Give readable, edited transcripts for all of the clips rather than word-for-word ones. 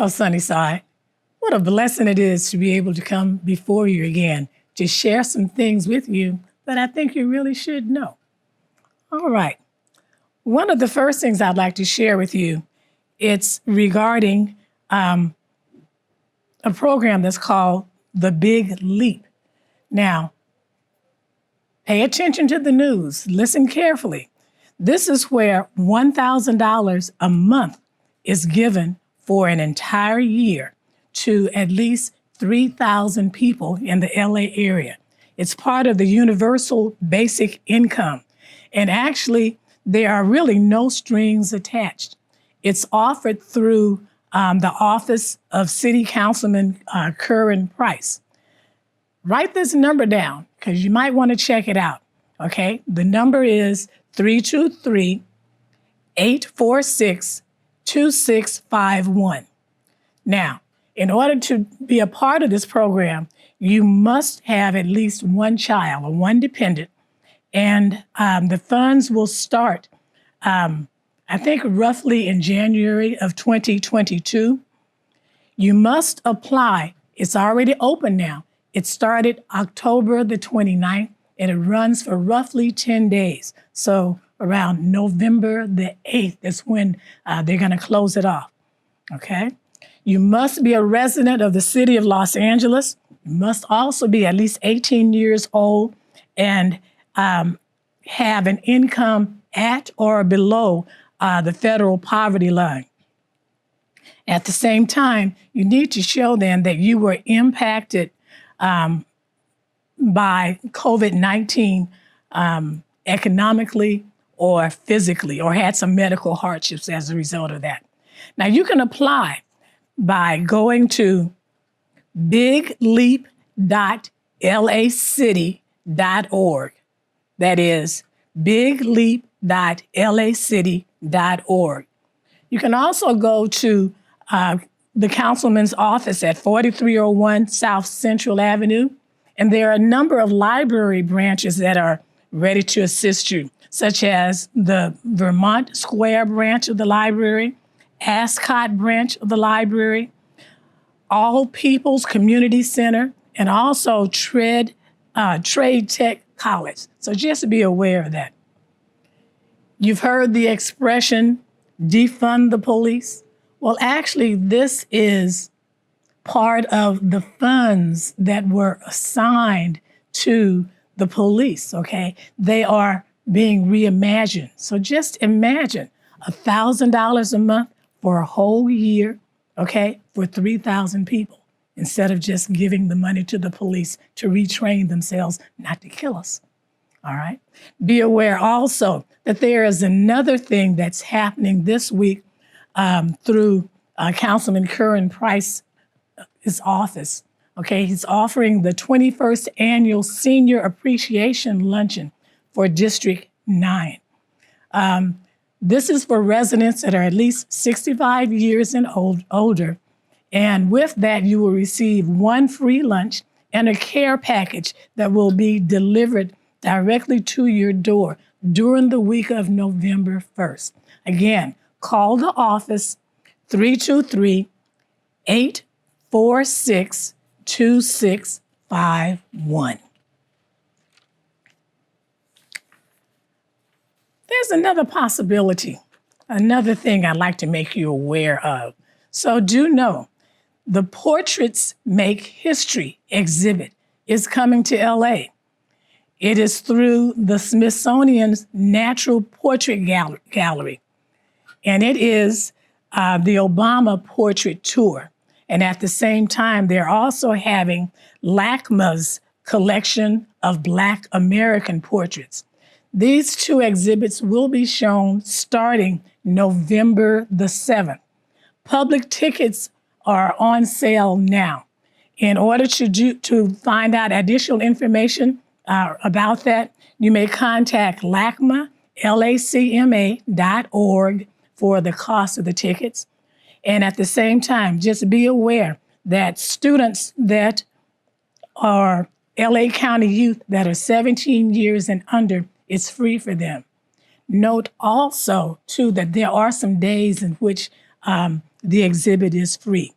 Hello, Sunnyside. What a blessing it is to be able to come before you again to share some things with you that I think you really should know. All right. One of the first things I'd like to share with you, it's regarding a program that's called The Big Leap. Now, pay attention to the news. Listen carefully. This is where $1,000 a month is given for an entire year to at least 3,000 people in the LA area. It's part of the universal basic income. And actually, there are really no strings attached. It's offered through the office of City Councilman Curran Price. Write this number down because you might want to check it out, okay? The number is 323-846-2651. Now, in order to be a part of this program, you must have at least one child or one dependent, and the funds will start, I think, roughly in January of 2022. You must apply. It's already open now. It started October the 29th, and it runs for roughly 10 days. So around November the 8th is when they're going to close it off, okay? You must be a resident of the city of Los Angeles. You must also be at least 18 years old and have an income at or below the federal poverty line. At the same time, you need to show them that you were impacted by COVID-19 economically or physically, or had some medical hardships as a result of that. Now, you can apply by going to bigleap.lacity.org. That is bigleap.lacity.org. You can also go to the councilman's office at 4301 South Central Avenue, and there are a number of library branches that are ready to assist you, such as the Vermont Square branch of the library, Ascot branch of the library, All People's Community Center, and also Trade Tech College. So just be aware of that. You've heard the expression, defund the police. Well, actually, this is part of the funds that were assigned to the police, okay? They are being reimagined. So just imagine $1,000 a month for a whole year, okay, for 3,000 people, instead of just giving the money to the police to retrain themselves not to kill us, all right? Be aware also that there is another thing that's happening this week through Councilman Curran Price's office, okay? He's offering the 21st Annual Senior Appreciation Luncheon for District 9. This is for residents that are at least 65 years and older. And with that, you will receive one free lunch and a care package that will be delivered directly to your door during the week of November 1st. Again, call the office 323-846-2651. There's another possibility, another thing I'd like to make you aware of. So do know, the Portraits Make History exhibit is coming to LA. It is through the Smithsonian's Natural Portrait Gallery, and it is the Obama Portrait Tour. And at the same time, they're also having LACMA's collection of Black American portraits. These two exhibits will be shown starting November the 7th. Public tickets are on sale now. In order to find out additional information about that, you may contact LACMA, LACMA.org for the cost of the tickets. And at the same time, just be aware that students that are LA County youth that are 17 years and under, it's free for them. Note also, too, that there are some days in which the exhibit is free.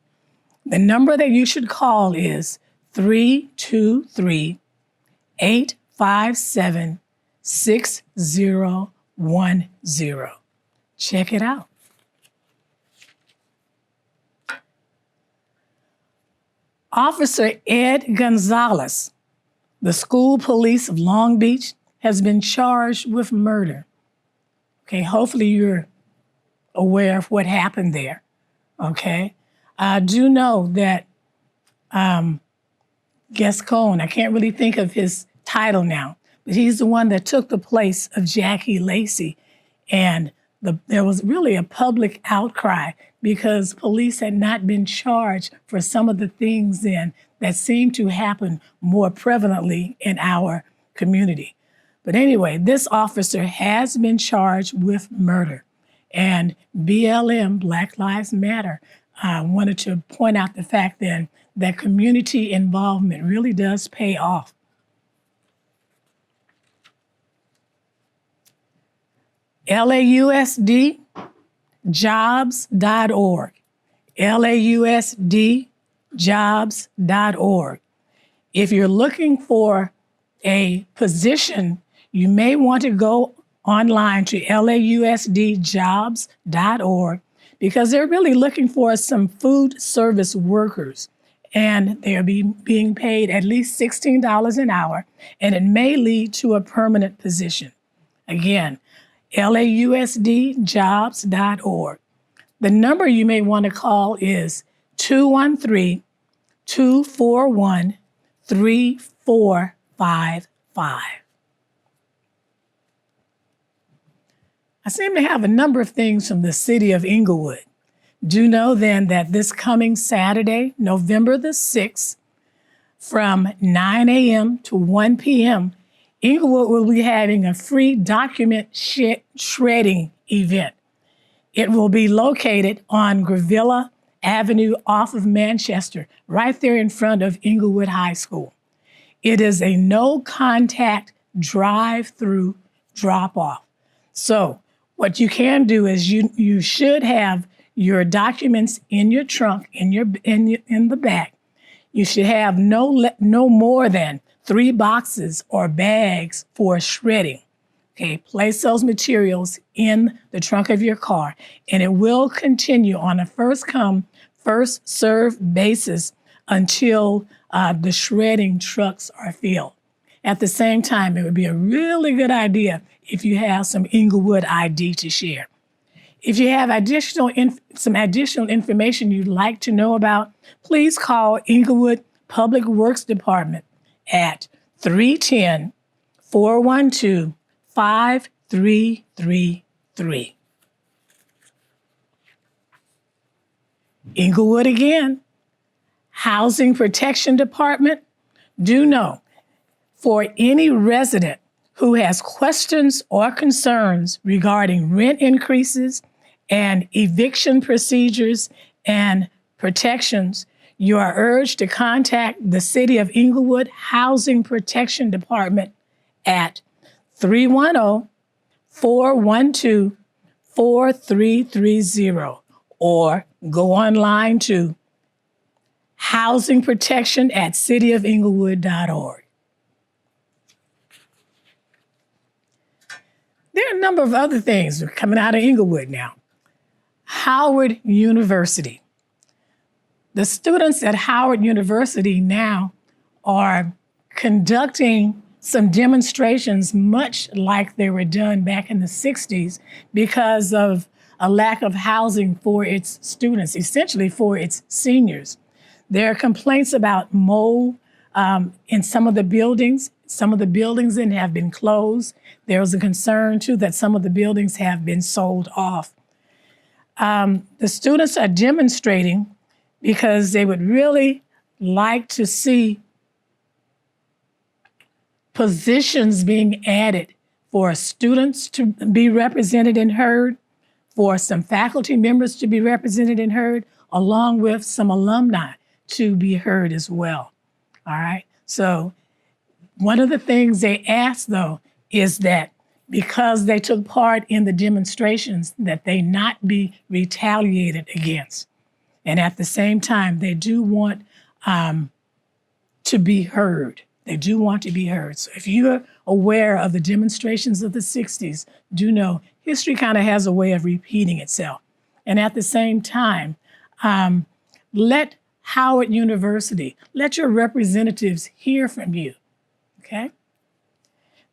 The number that you should call is 323-857-6010. Check it out. Officer Ed Gonzalez, the school police of Long Beach, has been charged with murder. Okay, hopefully you're aware of what happened there. Okay, I do know that Gascon, I can't really think of his title now, but he's the one that took the place of Jackie Lacey. And there was really a public outcry because police had not been charged for some of the things then that seem to happen more prevalently in our community. But anyway, this officer has been charged with murder. And BLM, Black Lives Matter, wanted to point out the fact then that community involvement really does pay off. LAUSD Jobs.org. LAUSD Jobs.org. If you're looking for a position, you may want to go online to LAUSDjobs.org because they're really looking for some food service workers, and they're being paid at least $16 an hour, and it may lead to a permanent position. Again, LAUSDjobs.org. The number you may want to call is 213-241-3455. I seem to have a number of things from the city of Inglewood. Do know then that this coming Saturday, November the 6th, from 9 a.m. to 1 p.m., Inglewood will be having a free document shredding event. It will be located on Gravilla Avenue off of Manchester, right there in front of Inglewood High School. It is a no-contact drive-through drop-off. So what you can do is you should have your documents in your trunk, in the back. You should have no more than 3 boxes or bags for shredding. Okay, place those materials in the trunk of your car, and it will continue on a first-come, first-served basis until the shredding trucks are filled. At the same time, it would be a really good idea if you have some Inglewood ID to share. If you have some additional information you'd like to know about, please call Inglewood Public Works Department at 310-412-5333. Inglewood again, Housing Protection Department. Do know, for any resident who has questions or concerns regarding rent increases and eviction procedures and protections, you are urged to contact the City of Inglewood Housing Protection Department at 310-412-4330 or go online to housingprotection@cityofinglewood.org. There are a number of other things coming out of Inglewood now. Howard University. The students at Howard University now are conducting some demonstrations much like they were done back in the 60s because of a lack of housing for its students, essentially for its seniors. There are complaints about mold in some of the buildings. Some of the buildings then have been closed. There was a concern, too, that some of the buildings have been sold off. The students are demonstrating because they would really like to see positions being added for students to be represented in Hurd, for some faculty members to be represented in Hurd, along with some alumni to be heard as well. All right. So one of the things they asked, though, is that because they took part in the demonstrations, that they not be retaliated against. And at the same time, they do want to be heard. They do want to be heard. So if you're aware of the demonstrations of the 60s, do know history kind of has a way of repeating itself. And at the same time, let Howard University, let your representatives hear from you, okay?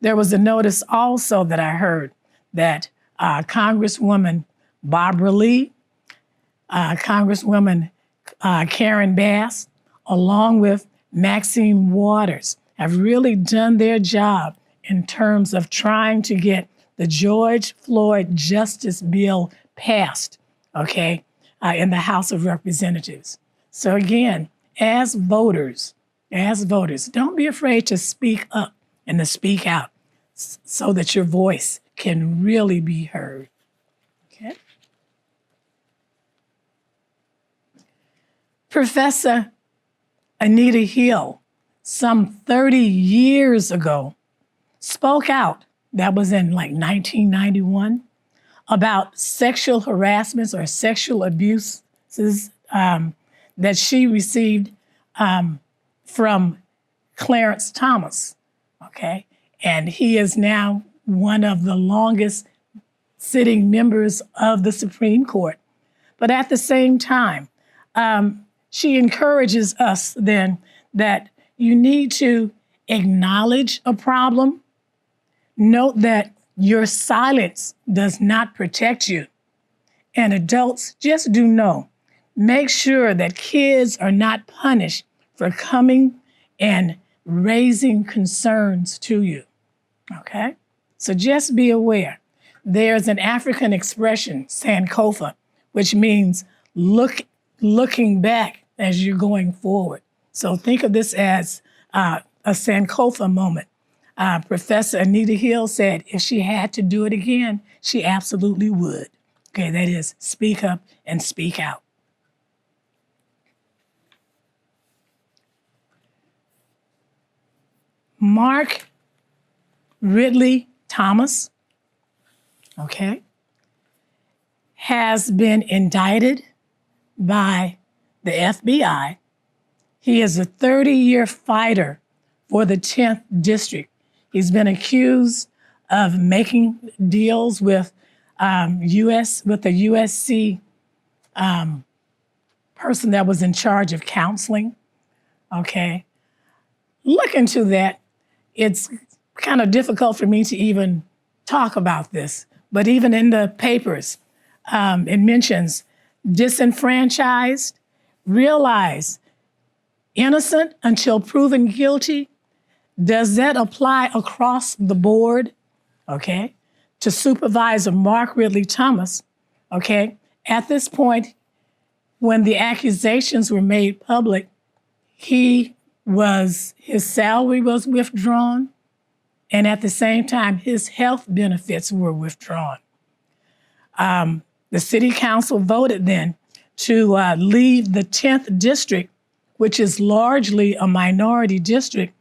There was a notice also that I heard that Congresswoman Barbara Lee, Congresswoman Karen Bass, along with Maxine Waters, have really done their job in terms of trying to get the George Floyd Justice Bill passed, okay, in the House of Representatives. So again, as voters, don't be afraid to speak up and to speak out so that your voice can really be heard, okay? Professor Anita Hill, some 30 years ago, spoke out, that was in like 1991, about sexual harassments or sexual abuses that she received from Clarence Thomas, okay? And he is now one of the longest sitting members of the Supreme Court. But at the same time, she encourages us then that you need to acknowledge a problem. Note that your silence does not protect you. And adults, just do know, make sure that kids are not punished for coming and raising concerns to you, okay? So just be aware. There's an African expression, Sankofa, which means looking back as you're going forward. So think of this as a Sankofa moment. Professor Anita Hill said if she had to do it again, she absolutely would. Okay, that is, speak up and speak out. Mark Ridley Thomas, okay, has been indicted by the FBI. He is a 30-year fighter for the 10th District. He's been accused of making deals with the USC person that was in charge of counseling, okay? Look into that. It's kind of difficult for me to even talk about this, but even in the papers, it mentions disenfranchised, realize innocent until proven guilty. Does that apply across the board? Okay. To Supervisor Mark Ridley Thomas, okay, at this point, when the accusations were made public, his salary was withdrawn, and at the same time, his health benefits were withdrawn. The city council voted then to leave the 10th district, which is largely a minority district,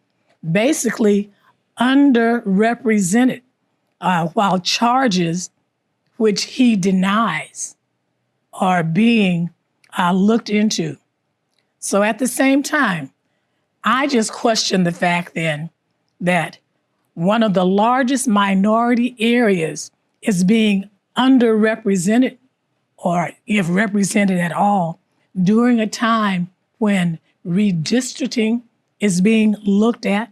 basically underrepresented, while charges which he denies are being looked into. So at the same time, I just question the fact then that one of the largest minority areas is being underrepresented, or if represented at all, during a time when redistricting is being looked at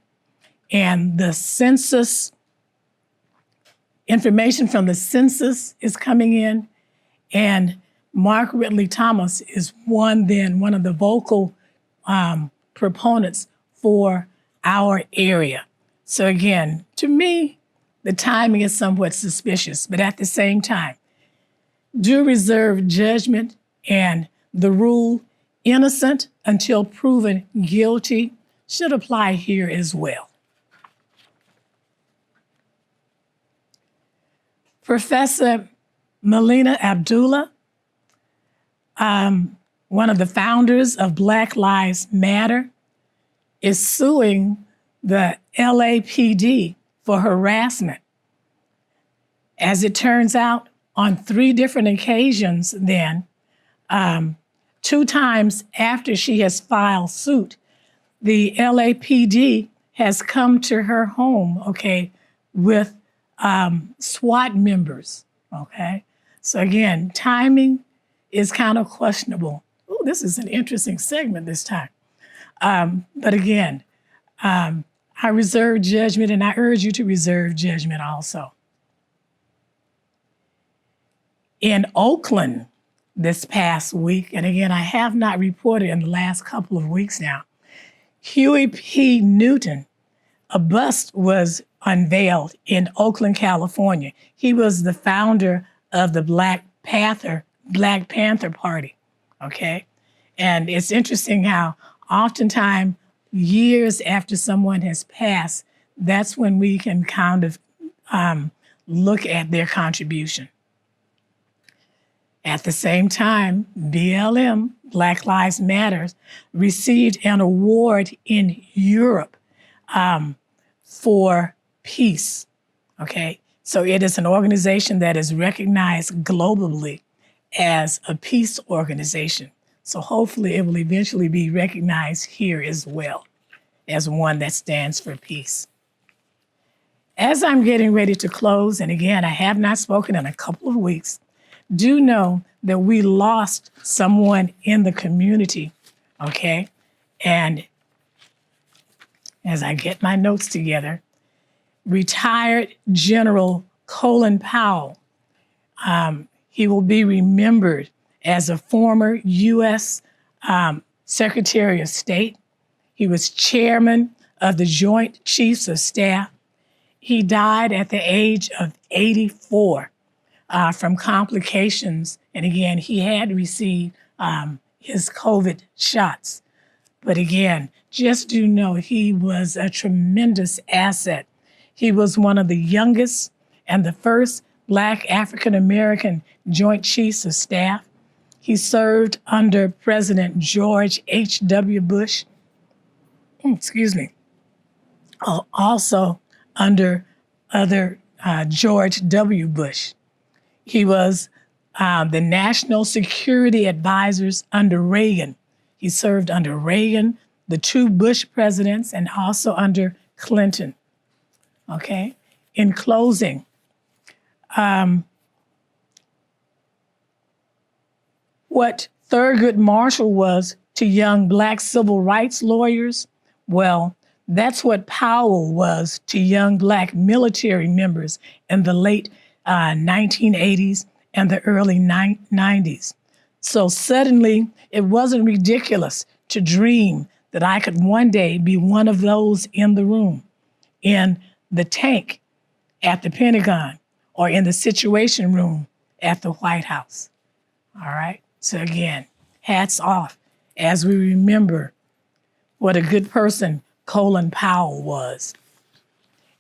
and the census, information from the census is coming in, and Mark Ridley Thomas is one of the vocal proponents for our area. So again, to me, the timing is somewhat suspicious, but at the same time, do reserve judgment, and the rule innocent until proven guilty should apply here as well. Professor Melina Abdullah, one of the founders of Black Lives Matter, is suing the LAPD for harassment. As it turns out, on 3 different occasions then, 2 times after she has filed suit, the LAPD has come to her home, okay, with SWAT members, okay? So again, timing is kind of questionable. Ooh, this is an interesting segment this time. But again, I reserve judgment, and I urge you to reserve judgment also. In Oakland this past week, and again, I have not reported in the last couple of weeks now, Hue P Newton, a bust was unveiled in Oakland, California. He was the founder of the Black Panther Party, okay? And it's interesting how oftentimes years after someone has passed, that's when we can kind of look at their contribution. At the same time, BLM, Black Lives Matter, received an award in Europe for peace, okay? So it is an organization that is recognized globally as a peace organization. So hopefully it will eventually be recognized here as well as one that stands for peace. As I'm getting ready to close, and again, I have not spoken in a couple of weeks, do know that we lost someone in the community, okay? And as I get my notes together, retired General Colin Powell, he will be remembered as a former U.S. Secretary of State. He was chairman of the Joint Chiefs of Staff. He died at the age of 84 from complications. And again, he had received his COVID shots. But again, just do know he was a tremendous asset. He was one of the youngest and the first Black African-American Joint Chiefs of Staff. He served under President George H.W. Bush, also under George W. Bush. He was the National Security Advisors under Reagan. He served under Reagan, the 2 Bush presidents, and also under Clinton. Okay? In closing, what Thurgood Marshall was to young Black civil rights lawyers, well, that's what Powell was to young Black military members in the late 1980s and the early 90s. So suddenly, it wasn't ridiculous to dream that I could one day be one of those in the room, in the tank at the Pentagon, or in the Situation Room at the White House. All right? So again, hats off as we remember what a good person Colin Powell was.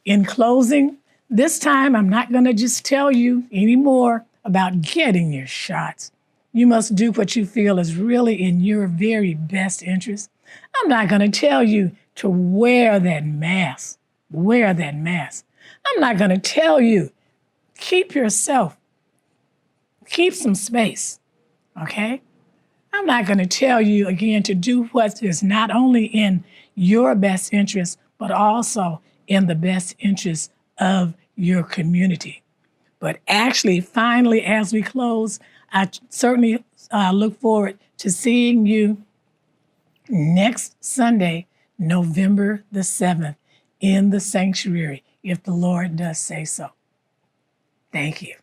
In closing, this time I'm not going to just tell you anymore about getting your shots. You must do what you feel is really in your very best interest. I'm not going to tell you to wear that mask. Wear that mask. I'm not going to tell you, keep yourself, keep some space, okay? I'm not going to tell you, again, to do what is not only in your best interest, but also in the best interest of your community. But actually, finally, as we close, I certainly look forward to seeing you next Sunday, November the 7th, in the sanctuary, if the Lord does say so. Thank you.